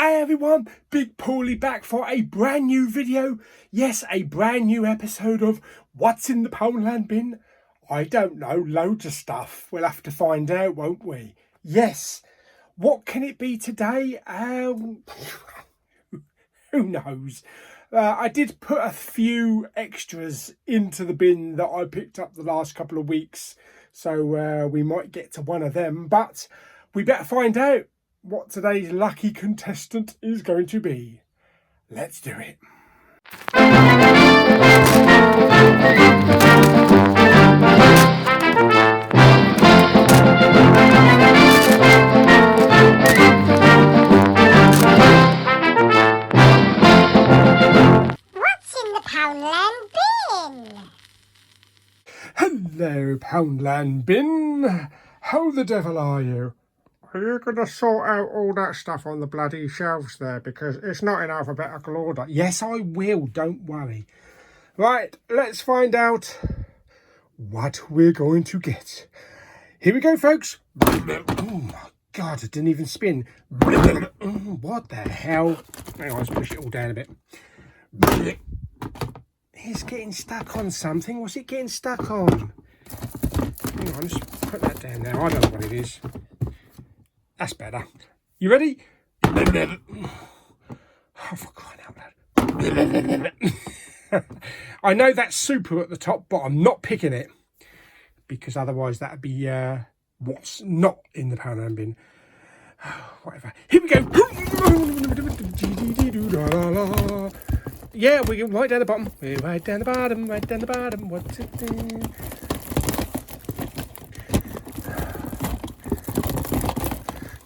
Hey everyone, Big Pauly back for a brand new video. Yes, a brand new episode of What's in the Poundland bin? I don't know, loads of stuff. We'll have to find out, won't we? Yes. What can it be today? Who knows? I did put a few extras into the bin that I picked up the last couple of weeks. So we might get to one of them, but we better find out what today's lucky contestant is going to be. Let's do it. What's in the Poundland bin? Hello, Poundland bin. How the devil are you? Are you going to sort out all that stuff on the bloody shelves there? Because it's not in alphabetical order. Yes, I will. Don't worry. Right, let's find out what we're going to get. Here we go, folks. Oh, my God, it didn't even spin. What the hell? Hang on, let's push it all down a bit. It's getting stuck on something. What's it getting stuck on? Hang on, let's put that down now. I don't know what it is. That's better. You ready? Oh, for crying out loud. I know that's super at the top, but I'm not picking it. Because otherwise that would be what's not in the Poundland bin. Whatever. Here we go. Yeah, we're right down the bottom. We're right down the bottom, right down the bottom. What's it do?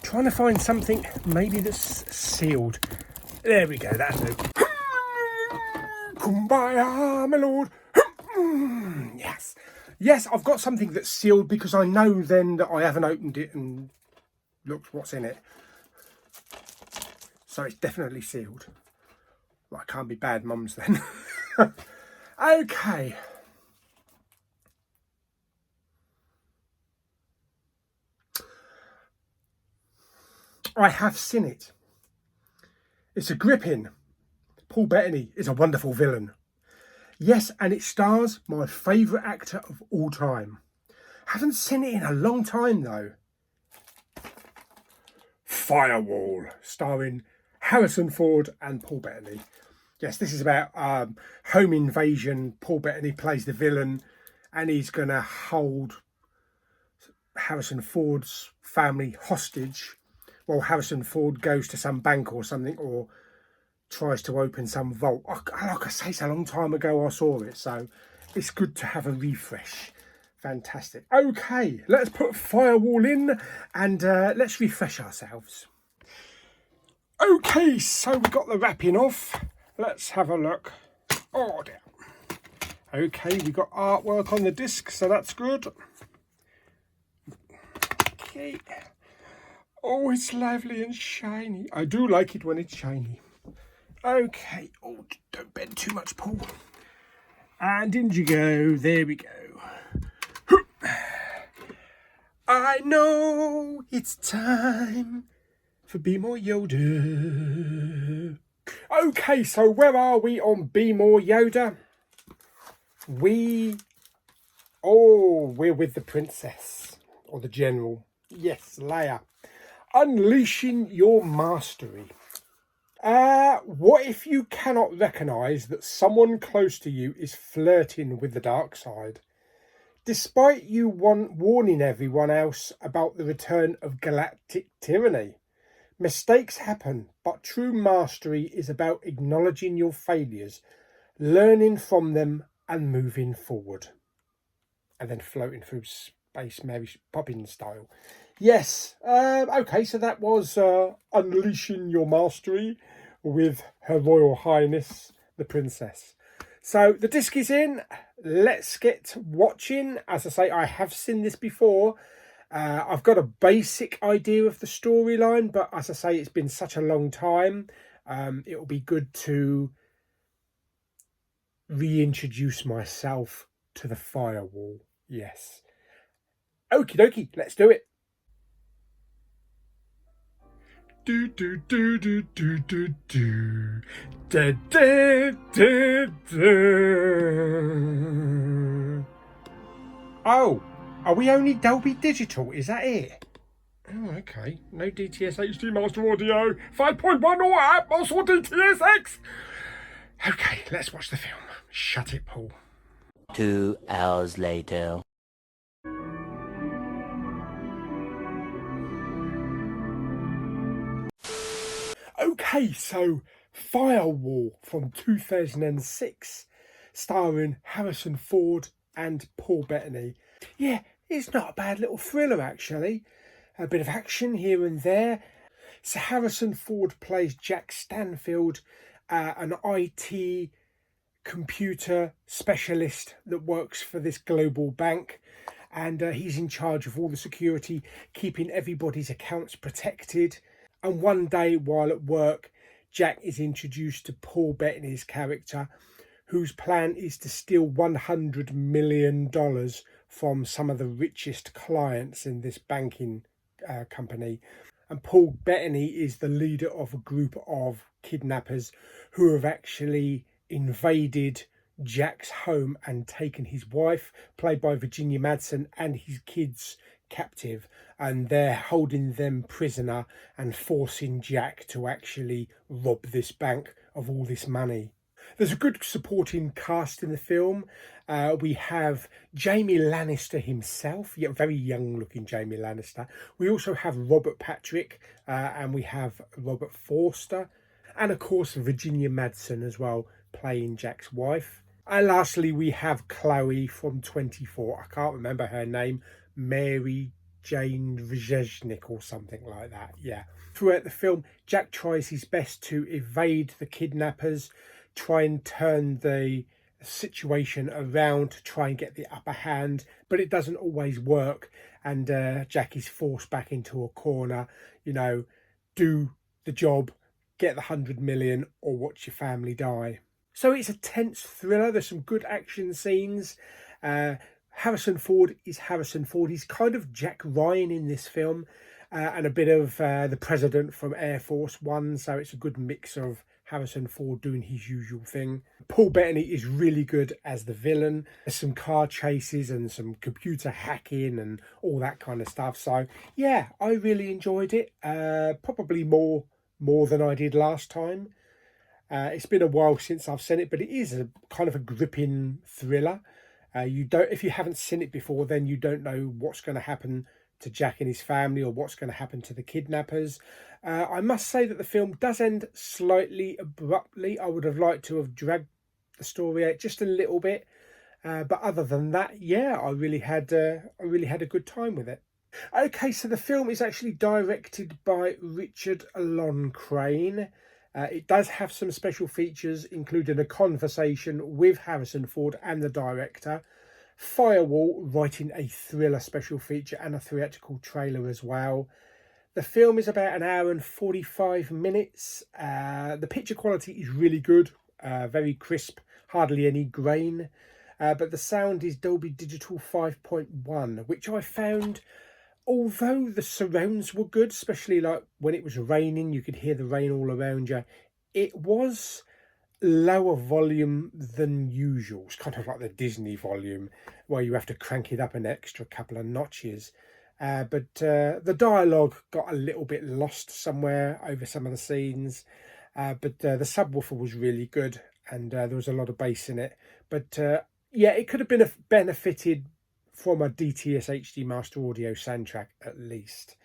Trying to find something maybe that's sealed. There we go, that'll do. Kumbaya, my lord. Yes. Yes, I've got something that's sealed because I know then that I haven't opened it and looked what's in it. So it's definitely sealed. Well, I can't be bad mums then. Okay. I have seen it. It's a gripping. Paul Bettany is a wonderful villain. Yes, and it stars my favourite actor of all time. Haven't seen it in a long time though. Firewall, starring Harrison Ford and Paul Bettany. Yes, this is about home invasion. Paul Bettany plays the villain and he's going to hold Harrison Ford's family hostage. Well, Harrison Ford goes to some bank or something, or tries to open some vault. Like I say, it's a long time ago I saw it, so it's good to have a refresh. Fantastic. Okay, let's put Firewall in and let's refresh ourselves. Okay, so we got the wrapping off. Let's have a look. Oh dear. Okay, we got artwork on the disc, so that's good. Okay. Oh, it's lovely and shiny. I do like it when it's shiny. Okay. Oh, don't bend too much, Paul. And in you go. There we go. I know it's time for Be More Yoda. Okay, so where are we on Be More Yoda? We're with the princess. Or the general. Yes, Leia. Unleashing your mastery. What if you cannot recognise that someone close to you is flirting with the dark side? Despite you warning everyone else about the return of galactic tyranny. Mistakes happen, but true mastery is about acknowledging your failures, learning from them and moving forward. And then floating through space, Mary Poppins style. Yes, okay, so that was Unleashing Your Mastery with Her Royal Highness, the Princess. So the disc is in. Let's get watching. As I say, I have seen this before. I've got a basic idea of the storyline, but as I say, it's been such a long time. It will be good to reintroduce myself to the Firewall. Yes. Okie dokie, let's do it. Do do do do do do do. Da, da, da, da. Oh, are we only Dolby Digital? Is that it? Oh, okay. No DTS HD Master Audio, 5.1 or Atmos or DTSX. Okay, let's watch the film. Shut it, Paul. 2 hours later. Okay, so Firewall from 2006, starring Harrison Ford and Paul Bettany. Yeah, it's not a bad little thriller actually. A bit of action here and there. So Harrison Ford plays Jack Stanfield, an IT computer specialist that works for this global bank. And he's in charge of all the security, keeping everybody's accounts protected. And one day while at work, Jack is introduced to Paul Bettany's character, whose plan is to steal $100 million from some of the richest clients in this banking company. And Paul Bettany is the leader of a group of kidnappers who have actually invaded Jack's home and taken his wife, played by Virginia Madsen, and his kids captive, and they're holding them prisoner and forcing Jack to actually rob this bank of all this money. There's a good supporting cast in the film. We have Jamie Lannister himself, very young looking Jamie Lannister. We also have Robert Patrick and we have Robert Forster, and of course Virginia Madsen as well, playing Jack's wife. And lastly, we have Chloe from 24. I can't remember her name. Mary Jane Vzheznik or something like that. Yeah. Throughout the film, Jack tries his best to evade the kidnappers, try and turn the situation around to try and get the upper hand, but it doesn't always work. And Jack is forced back into a corner, do the job, get the 100 million or watch your family die. So it's a tense thriller. There's some good action scenes. Harrison Ford is Harrison Ford. He's kind of Jack Ryan in this film, and a bit of the president from Air Force One. So it's a good mix of Harrison Ford doing his usual thing. Paul Bettany is really good as the villain. There's some car chases and some computer hacking and all that kind of stuff. So yeah, I really enjoyed it. Probably more than I did last time. It's been a while since I've seen it, but it is a kind of a gripping thriller. If you haven't seen it before, then you don't know what's going to happen to Jack and his family or what's going to happen to the kidnappers. I must say that the film does end slightly abruptly. I would have liked to have dragged the story out just a little bit, but other than that, yeah, I really had a good time with it. Okay, so the film is actually directed by Richard Loncraine. It does have some special features, including a conversation with Harrison Ford and the director, Firewall writing a thriller special feature and a theatrical trailer as well. The film is about 1 hour and 45 minutes. The picture quality is really good, very crisp, hardly any grain. But the sound is Dolby Digital 5.1, which I found, although the surrounds were good, especially like when it was raining, you could hear the rain all around you, it was lower volume than usual. It's kind of like the Disney volume where you have to crank it up an extra couple of notches. But the dialogue got a little bit lost somewhere over some of the scenes. But the subwoofer was really good, and there was a lot of bass in it. But yeah, it could have been benefited from a DTS HD Master Audio soundtrack at least.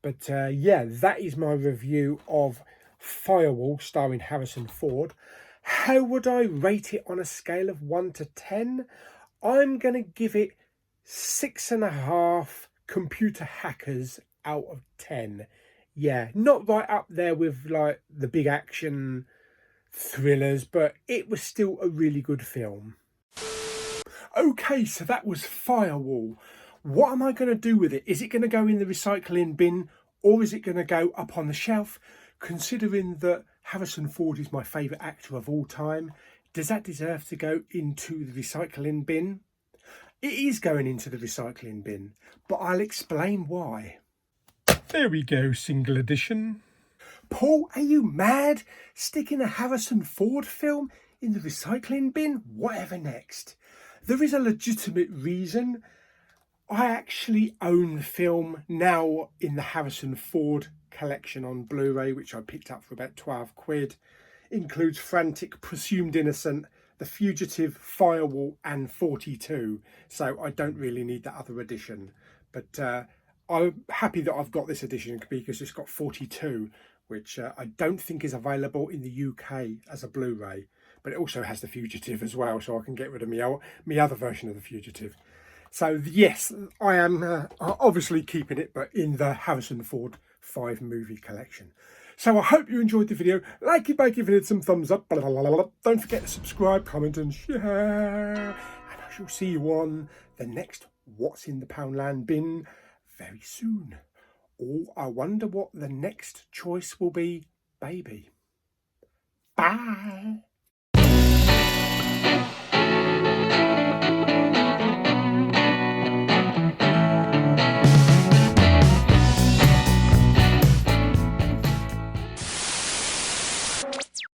But yeah, that is my review of Firewall starring Harrison Ford. How would I rate it on a scale of 1 to 10? I'm going to give it 6.5 computer hackers out of 10. Yeah, not right up there with like the big action thrillers, but it was still a really good film. Okay, so that was Firewall. What am I going to do with it? Is it going to go in the recycling bin, or is it going to go up on the shelf? Considering that Harrison Ford is my favourite actor of all time, does that deserve to go into the recycling bin? It is going into the recycling bin, but I'll explain why. There we go, single edition. Paul, are you mad? Sticking a Harrison Ford film in the recycling bin? Whatever next? There is a legitimate reason. I actually own the film now in the Harrison Ford collection on Blu-ray, which I picked up for about 12 quid. Includes Frantic, Presumed Innocent, The Fugitive, Firewall and 42. So I don't really need that other edition. But I'm happy that I've got this edition because it's got 42, which I don't think is available in the UK as a Blu-ray. But it also has The Fugitive as well, so I can get rid of my other version of The Fugitive. So yes, I am obviously keeping it, but in the Harrison Ford 5 movie collection. So I hope you enjoyed the video. Like it by giving it some thumbs up. Blah, blah, blah, blah. Don't forget to subscribe, comment and share. And I shall see you on the next What's in the Poundland bin very soon. Oh, I wonder what the next choice will be, baby. Bye.